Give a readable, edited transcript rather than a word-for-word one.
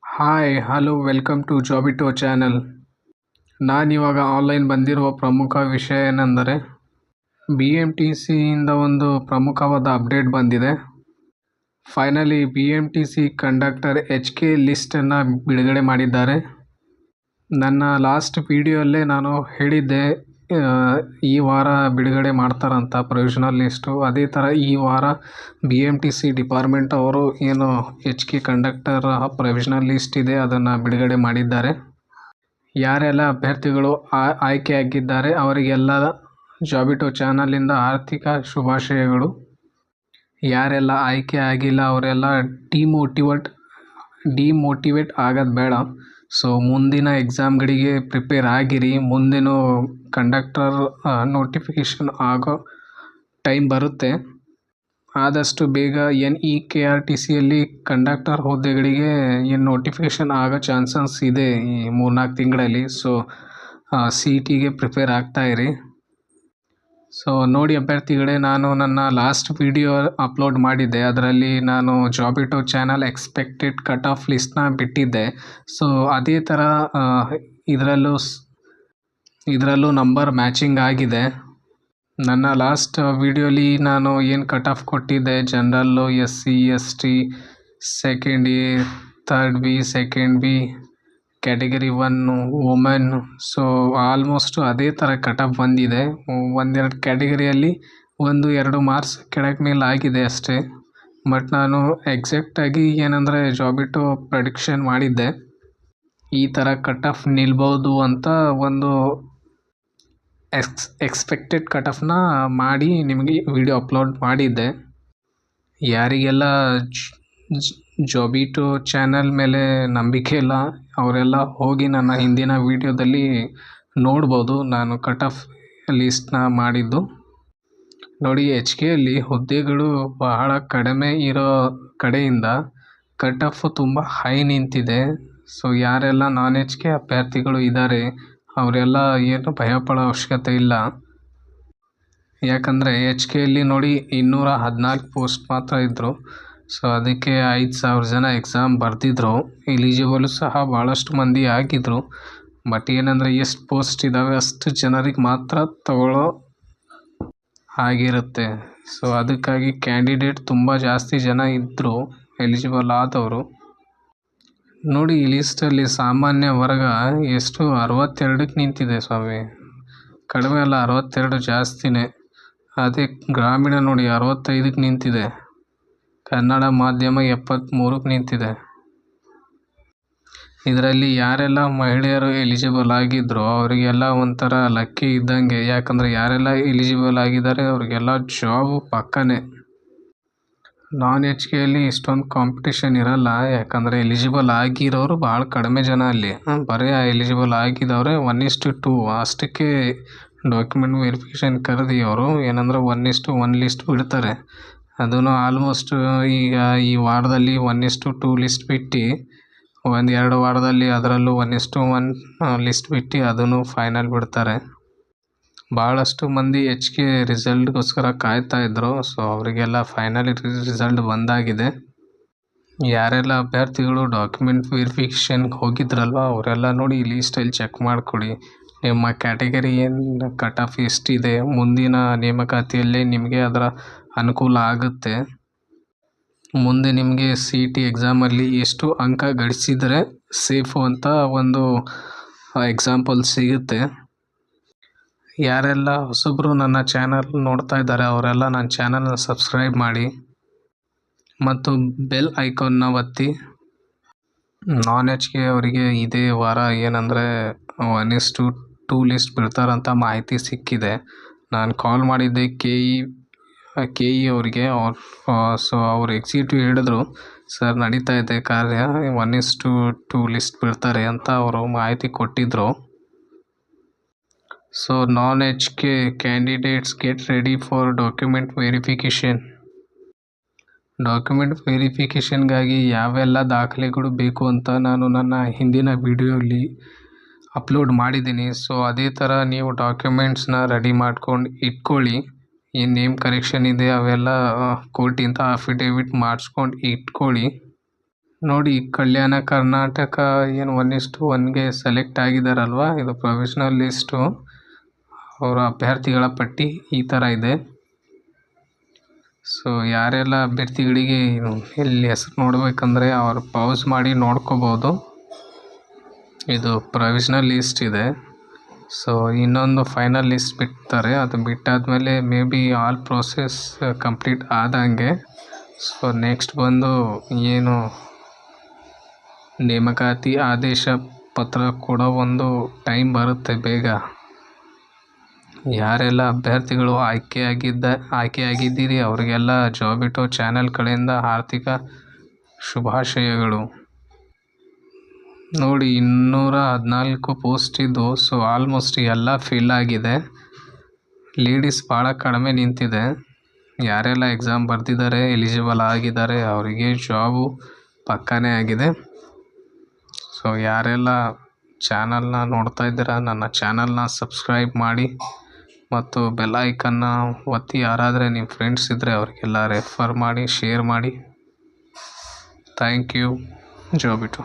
Hi hello welcome to Jobito channel. ನಾನಿವಾಗ online ಬಂದಿರುವ ಪ್ರಮುಖ ವಿಷಯ ಏನೆಂದರೆ BMTCಯಿಂದ ಒಂದು ಪ್ರಮುಖವಾದ ಅಪ್ಡೇಟ್ ಬಂದಿದೆ. ಫೈನಲಿ BMTC ಕಂಡಕ್ಟರ್ HK ಲಿಸ್ಟನ್ನು ಬಿಡುಗಡೆ ಮಾಡಿದ್ದಾರೆ. ನನ್ನ ಲಾಸ್ಟ್ ವಿಡಿಯೋಲ್ಲೇ ನಾನು ಹೇಳಿದ್ದೆ ಈ ವಾರ ಬಿಡುಗಡೆ ಮಾಡ್ತಾರಂತ ಪ್ರೊವಿಷನಲ್ ಲಿಸ್ಟು. ಅದೇ ಥರ ಈ ವಾರ BMTC ಡಿಪಾರ್ಟ್ಮೆಂಟ್ ಅವರು ಏನು HK ಕಂಡಕ್ಟರ್ ಪ್ರೊವಿಷನಲ್ ಲಿಸ್ಟ್ ಇದೆ ಅದನ್ನು ಬಿಡುಗಡೆ ಮಾಡಿದ್ದಾರೆ. ಯಾರೆಲ್ಲ ಅಭ್ಯರ್ಥಿಗಳು ಆಯ್ಕೆಯಾಗಿದ್ದಾರೆ ಅವರಿಗೆಲ್ಲ ಜಾಬಿಟೋ ಚಾನಲಿಂದ ಆರ್ಥಿಕ ಶುಭಾಶಯಗಳು. ಯಾರೆಲ್ಲ ಆಯ್ಕೆ ಆಗಿಲ್ಲ ಅವರೆಲ್ಲ ಡಿಮೋಟಿವೇಟ್ ಆಗೋದು ಬೇಡ. ಸೊ ಮುಂದಿನ ಎಕ್ಸಾಮ್ಗಳಿಗೆ ಪ್ರಿಪೇರ್ ಆಗಿರಿ. ಮುಂದಿನ ಕಂಡಕ್ಟರ್ ನೋಟಿಫಿಕೇಷನ್ ಆಗೋ ಟೈಮ್ ಬರುತ್ತೆ. ಆದಷ್ಟು ಬೇಗ NEKRTCಯಲ್ಲಿ ಕಂಡಕ್ಟರ್ ಹುದ್ದೆಗಳಿಗೆ ಏನು ನೋಟಿಫಿಕೇಷನ್ ಆಗೋ ಚಾನ್ಸಸ್ ಇದೆ ಈ 3-4 ತಿಂಗಳಲ್ಲಿ. ಸೊ CETಗೆ ಪ್ರಿಪೇರ್ ಆಗ್ತಾಯಿರಿ. ಸೊ ನೋಡಿ ಅಭ್ಯರ್ಥಿಗಳೇ, ನಾನು ನನ್ನ ಲಾಸ್ಟ್ ವಿಡಿಯೋ ಅಪ್ಲೋಡ್ ಮಾಡಿದ್ದೆ. ಅದರಲ್ಲಿ ನಾನು ಜಾಬಿಟೋ ಚಾನಲ್ ಎಕ್ಸ್ಪೆಕ್ಟೆಡ್ ಕಟ್ ಆಫ್ ಲಿಸ್ಟ್ನ ಬಿಟ್ಟಿದ್ದೆ. ಸೊ ಅದೇ ಥರ ಇದರಲ್ಲೂ ನಂಬರ್ ಮ್ಯಾಚಿಂಗ್ ಆಗಿದೆ. ನನ್ನ ಲಾಸ್ಟ್ ವಿಡಿಯೋಲಿ ನಾನು ಏನು ಕಟ್ ಆಫ್ ಕೊಟ್ಟಿದ್ದೆ, ಜನರಲ್ಲು, SC ST second A, third B, second B, category 1 women. So almost ಅದೇ ಥರ ಕಟ್ ಆಫ್ ಬಂದಿದೆ. ಒಂದೆರಡು ಕ್ಯಾಟಗರಿಯಲ್ಲಿ 1-2 ಮಾರ್ಕ್ಸ್ ಕೆಳಗೆ ಮೇಲೆ ಆಗಿದೆ ಅಷ್ಟೇ. ಬಟ್ ನಾನು ಎಕ್ಸಾಕ್ಟಾಗಿ ಏನಂದರೆ ಜಾಬಿಟೋ ಪ್ರೆಡಿಕ್ಷನ್ ಮಾಡಿದ್ದೆ ಈ ಥರ ಕಟ್ ಆಫ್ ನಿಲ್ಬೋದು ಅಂತ. ಒಂದು ಎಕ್ಸ್ಪೆಕ್ಟೆಡ್ ಕಟ್ ಆಫ್ನ ಮಾಡಿ ನಿಮಗೆ ವಿಡಿಯೋ ಅಪ್ಲೋಡ್ ಮಾಡಿದ್ದೆ. ಯಾರಿಗೆಲ್ಲ ಜಾಬಿಟೋ ಚಾನಲ್ ಮೇಲೆ ನಂಬಿಕೆ ಇಲ್ಲ ಅವರೆಲ್ಲ ಹೋಗಿ ನನ್ನ ಹಿಂದಿನ ವಿಡಿಯೋದಲ್ಲಿ ನೋಡ್ಬೋದು ನಾನು ಕಟ್ ಆಫ್ ಲಿಸ್ಟ್ನ ಮಾಡಿದ್ದು. ನೋಡಿ, HKಯಲ್ಲಿ ಹುದ್ದೆಗಳು ಬಹಳ ಕಡಿಮೆ ಇರೋ ಕಡೆಯಿಂದ ಕಟ್ ಆಫ್ ತುಂಬ ಹೈ ನಿಂತಿದೆ. ಸೊ ಯಾರೆಲ್ಲ HK ಅಭ್ಯರ್ಥಿಗಳು ಇದ್ದಾರೆ ಅವರೆಲ್ಲ ಏನು ಭಯಪಡೋ ಅವಶ್ಯಕತೆ ಇಲ್ಲ. ಯಾಕಂದರೆ HKಯಲ್ಲಿ ನೋಡಿ 214 ಪೋಸ್ಟ್ ಮಾತ್ರ ಇದ್ದರು. ಸೊ ಅದಕ್ಕೆ 5,000 ಜನ ಎಕ್ಸಾಮ್ ಬರೆದಿದ್ರು. ಎಲಿಜಿಬಲ್ ಸಹ ಭಾಳಷ್ಟು ಮಂದಿ ಆಗಿದ್ರು. ಬಟ್ ಏನಂದರೆ ಎಷ್ಟು ಪೋಸ್ಟ್ ಇದ್ದಾವೆ ಅಷ್ಟು ಜನರಿಗೆ ಮಾತ್ರ ತಗೊಳ್ಳೋ ಆಗಿರುತ್ತೆ. ಸೊ ಅದಕ್ಕಾಗಿ ಕ್ಯಾಂಡಿಡೇಟ್ ತುಂಬ ಜಾಸ್ತಿ ಜನ ಇದ್ದರು ಎಲಿಜಿಬಲ್ ಆದವರು. ನೋಡಿ, ಈ ಲಿಸ್ಟಲ್ಲಿ ಸಾಮಾನ್ಯ ವರ್ಗ ಎಷ್ಟು 62ಕ್ಕೆ ನಿಂತಿದೆ ಸ್ವಾಮಿ. ಕಡಿಮೆ ಅಲ್ಲ, 62 ಜಾಸ್ತಿನೇ. ಅದೇ ಗ್ರಾಮೀಣ ನೋಡಿ 65ಕ್ಕೆ ನಿಂತಿದೆ. ಕನ್ನಡ ಮಾಧ್ಯಮ 73ಕ್ಕೆ ನಿಂತಿದೆ. ಇದರಲ್ಲಿ ಯಾರೆಲ್ಲ ಮಹಿಳೆಯರು ಎಲಿಜಿಬಲ್ ಆಗಿದ್ರು ಅವರಿಗೆಲ್ಲ ಒಂಥರ ಲಕ್ಕಿ ಇದ್ದಂಗೆ. ಯಾಕಂದರೆ ಯಾರೆಲ್ಲ ಎಲಿಜಿಬಲ್ ಆಗಿದ್ದಾರೆ ಅವರಿಗೆಲ್ಲ ಜಾಬು ಪಕ್ಕನೇ. HKಯಲ್ಲಿ ಇಷ್ಟೊಂದು ಕಾಂಪಿಟೇಷನ್ ಇರಲ್ಲ. ಯಾಕಂದರೆ ಎಲಿಜಿಬಲ್ ಆಗಿರೋರು ಭಾಳ ಕಡಿಮೆ ಜನ ಅಲ್ಲಿ. ಬರೀ ಎಲಿಜಿಬಲ್ ಆಗಿದ್ದವ್ರೆ 1:2 ಅಷ್ಟಕ್ಕೆ ಡಾಕ್ಯುಮೆಂಟ್ ವೆರಿಫಿಕೇಷನ್ ಕರೆದು ಅವರು ಏನಂದ್ರೆ 1:1 ಲಿಸ್ಟ್ ಬಿಡ್ತಾರೆ. ಅದೂ ಆಲ್ಮೋಸ್ಟ್ ಈಗ ಈ ವಾರದಲ್ಲಿ 1:2 ಲಿಸ್ಟ್ ಬಿಟ್ಟು 1-2 ವಾರದಲ್ಲಿ ಅದರಲ್ಲೂ 1:1 ಲಿಸ್ಟ್ ಬಿಟ್ಟು ಅದನ್ನು ಫೈನಲ್ ಬಿಡ್ತಾರೆ. ಭಾಳಷ್ಟು ಮಂದಿ HK ರಿಸಲ್ಟ್ಗೋಸ್ಕರ ಕಾಯ್ತಾ ಇದ್ರು. ಸೊ ಅವರಿಗೆಲ್ಲ ಫೈನಲ್ ರಿಸಲ್ಟ್ ಬಂದಾಗಿದೆ. ಯಾರೆಲ್ಲ ಅಭ್ಯರ್ಥಿಗಳು ಡಾಕ್ಯುಮೆಂಟ್ ವೆರಿಫಿಕೇಷನ್ಗೆ ಹೋಗಿದ್ರಲ್ವ ಅವರೆಲ್ಲ ನೋಡಿ ಈ ಲೀಸ್ಟಲ್ಲಿ ಚೆಕ್ ಮಾಡಿಕೊಡಿ. ನಿಮ್ಮ ಕ್ಯಾಟಗರಿ ಏನು ಕಟ್ ಆಫ್ ಎಷ್ಟಿದೆ, ಮುಂದಿನ ನೇಮಕಾತಿಯಲ್ಲಿ ನಿಮಗೆ ಅದರ ಅನುಕೂಲ ಆಗುತ್ತೆ. ಮುಂದೆ ನಿಮಗೆ CET ಎಕ್ಸಾಮಲ್ಲಿ ಎಷ್ಟು ಅಂಕ ಗಳಿಸಿದರೆ ಸೇಫು ಅಂತ ಒಂದು ಎಕ್ಸಾಂಪಲ್ ಸಿಗುತ್ತೆ. ಯಾರೆಲ್ಲ ಹೊಸಬರು ನನ್ನ ಚಾನಲ್ ನೋಡ್ತಾ ಇದ್ದಾರೆ ಅವರೆಲ್ಲ ನನ್ನ ಚಾನಲ್ನ ಸಬ್ಸ್ಕ್ರೈಬ್ ಮಾಡಿ ಮತ್ತು ಬೆಲ್ ಐಕಾನ್ನ ಒತ್ತಿ. HK ಅವರಿಗೆ ಇದೇ ವಾರ ಏನಂದರೆ 1:2 ಲಿಸ್ಟ್ ಬಿಡ್ತಾರಂತ ಮಾಹಿತಿ ಸಿಕ್ಕಿದೆ. ನಾನು ಕಾಲ್ ಮಾಡಿದ್ದೆ KE ಅವರಿಗೆ. ಸೊ ಅವ್ರು ಎಕ್ಸಿಕ್ಯೂಟಿವ್ ಹೇಳಿದ್ರು, ಸರ್ ನಡೀತಾ ಇದೆ ಕಾರ್ಯ, 1:2 ಲಿಸ್ಟ್ ಬಿಡ್ತಾರೆ ಅಂತ ಅವರು ಮಾಹಿತಿ ಕೊಟ್ಟಿದ್ದರು. So HK candidates get ready for document verification. Document ವೆರಿಫಿಕೇಷನ್ಗಾಗಿ ಯಾವೆಲ್ಲ ದಾಖಲೆಗಳು ಬೇಕು ಅಂತ ನಾನು ನನ್ನ ಹಿಂದಿನ ವಿಡಿಯೋಲಿ ಅಪ್ಲೋಡ್ ಮಾಡಿದ್ದೀನಿ. ಸೊ ಅದೇ ಥರ ನೀವು ಡಾಕ್ಯುಮೆಂಟ್ಸ್ನ ರೆಡಿ ಮಾಡ್ಕೊಂಡು ಇಟ್ಕೊಳ್ಳಿ. ಏನು ನೇಮ್ ಕರೆಕ್ಷನ್ ಇದೆ ಅವೆಲ್ಲ ಕೋರ್ಟಿಂದ ಅಫಿಡೇವಿಟ್ ಮಾಡಿಸ್ಕೊಂಡು ಇಟ್ಕೊಳ್ಳಿ. ನೋಡಿ ಕಲ್ಯಾಣ ಕರ್ನಾಟಕ ಏನು 1:1ಗೆ ಸೆಲೆಕ್ಟ್ ಆಗಿದಾರಲ್ವ, ಇದು ಪ್ರೊವಿಷನಲ್ ಲಿಸ್ಟು. ಅವರ ಅಭ್ಯರ್ಥಿಗಳ ಪಟ್ಟಿ ಈ ಥರ ಇದೆ. ಸೊ ಯಾರೆಲ್ಲ ಅಭ್ಯರ್ಥಿಗಳಿಗೆ ಇಲ್ಲಿ ಹೆಸರು ನೋಡಬೇಕಂದ್ರೆ ಅವ್ರು ಪೌಸ್ ಮಾಡಿ ನೋಡ್ಕೋಬೋದು. ಇದು ಪ್ರೊವಿಷನಲ್ ಲಿಸ್ಟ್ ಇದೆ. ಸೊ ಇನ್ನೊಂದು ಫೈನಲ್ ಲಿಸ್ಟ್ ಬಿಡ್ತಾರೆ. ಅದು ಬಿಟ್ಟಾದಮೇಲೆ maybe all process complete ಆದಂಗೆ. ಸೊ ನೆಕ್ಸ್ಟ್ ಬಂದು ಏನು ನೇಮಕಾತಿ ಆದೇಶ ಪತ್ರ ಕೊಡೋ ಒಂದು ಟೈಮ್ ಬರುತ್ತೆ ಬೇಗ. ಯಾರೆಲ್ಲ ಅಭ್ಯರ್ಥಿಗಳು ಆಯ್ಕೆಯಾಗಿದ್ದೀರಿ ಅವರಿಗೆಲ್ಲ ಜಾಬಿಟೋ ಚಾನೆಲ್ ಕಡೆಯಿಂದ ಆರ್ಥಿಕ ಶುಭಾಶಯಗಳು. ನೋಡಿ 214 ಪೋಸ್ಟ್ ಇದ್ದು, ಸೊ ಆಲ್ಮೋಸ್ಟ್ ಎಲ್ಲ ಫಿಲ್ ಆಗಿದೆ. ಲೇಡೀಸ್ ಭಾಳ ಕಡಿಮೆ ನಿಂತಿದೆ. ಯಾರೆಲ್ಲ ಎಕ್ಸಾಮ್ ಬರೆದಿದ್ದಾರೆ, ಎಲಿಜಿಬಲ್ ಆಗಿದ್ದಾರೆ ಅವರಿಗೆ ಜಾಬು ಪಕ್ಕನೇ ಆಗಿದೆ. ಸೊ ಯಾರೆಲ್ಲ ಚಾನಲ್ನ ನೋಡ್ತಾ ಇದ್ದೀರಾ, ನನ್ನ ಚಾನಲ್ನ ಸಬ್ಸ್ಕ್ರೈಬ್ ಮಾಡಿ ಮತ್ತು ಬೆಲ್ ಐಕನ್ನ ಒತ್ತಿ. ಯಾರಾದರೆ ನಿಮ್ಮ ಫ್ರೆಂಡ್ಸ್ ಇದ್ದರೆ ಅವರಿಗೆಲ್ಲ ರೆಫರ್ ಮಾಡಿ, ಶೇರ್ ಮಾಡಿ. Thank you. ಜಾಬಿಟೋ.